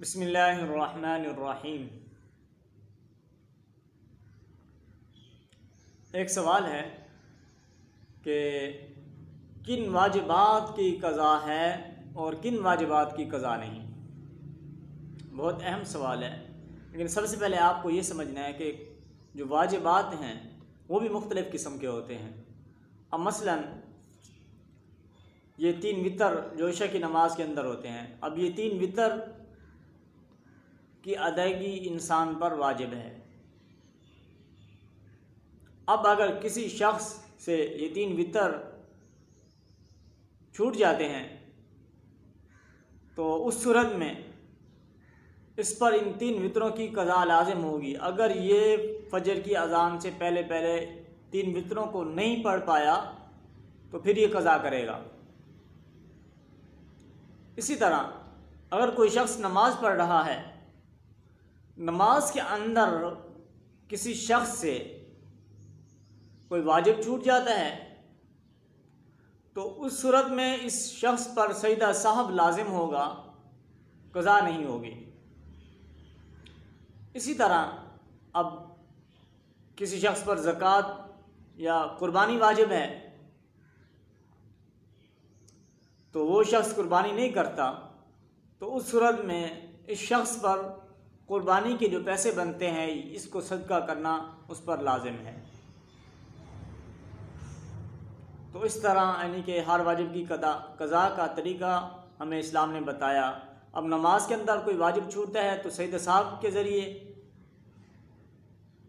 بسم اللہ الرحمن الرحیم۔ ایک سوال ہے کہ کن واجبات کی قضا ہے اور کن واجبات کی قضا نہیں۔ بہت اہم سوال ہے، لیکن سب سے پہلے آپ کو یہ سمجھنا ہے کہ جو واجبات ہیں وہ بھی مختلف قسم کے ہوتے ہیں۔ اب مثلا یہ 3 وتر جو عشاء کی نماز کے اندر ہوتے ہیں، اب یہ 3 وتر کی ادائیگی انسان پر واجب ہے۔ اب اگر کسی شخص سے یہ 3 وتر چھوٹ جاتے ہیں تو اس صورت میں اس پر ان 3 وتروں کی قضا لازم ہوگی۔ اگر یہ فجر کی اذان سے پہلے 3 وتروں کو نہیں پڑھ پایا تو پھر یہ قضا کرے گا۔ اسی طرح اگر کوئی شخص نماز پڑھ رہا ہے، نماز کے اندر کسی شخص سے کوئی واجب چھوٹ جاتا ہے تو اس صورت میں اس شخص پر سجدہ سہو لازم ہوگا، قضا نہیں ہوگی۔ اسی طرح اب کسی شخص پر زکوٰۃ یا قربانی واجب ہے تو وہ شخص قربانی نہیں کرتا، تو اس صورت میں اس شخص پر قربانی کے جو پیسے بنتے ہیں اس کو صدقہ کرنا اس پر لازم ہے۔ تو اس طرح یعنی کہ ہر واجب کی قضا کا طریقہ ہمیں اسلام نے بتایا۔ اب نماز کے اندر کوئی واجب چھوٹتا ہے تو سجدہ سہو کے ذریعے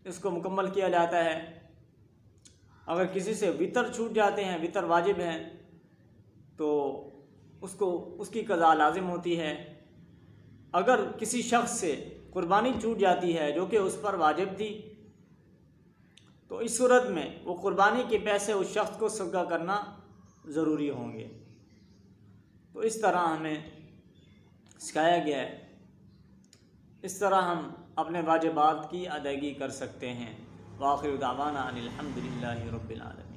اس کو مکمل کیا جاتا ہے۔ اگر کسی سے وتر چھوٹ جاتے ہیں، وتر واجب ہیں، تو اس کی قضا لازم ہوتی ہے۔ اگر کسی شخص سے قربانی چھوٹ جاتی ہے جو کہ اس پر واجب تھی تو اس صورت میں وہ قربانی کے پیسے اس شخص کو صدقہ کرنا ضروری ہوں گے۔ تو اس طرح ہمیں سکھایا گیا ہے، اس طرح ہم اپنے واجبات کی ادائیگی کر سکتے ہیں۔ وآخر دعوانا ان الحمد للہ رب العالمین۔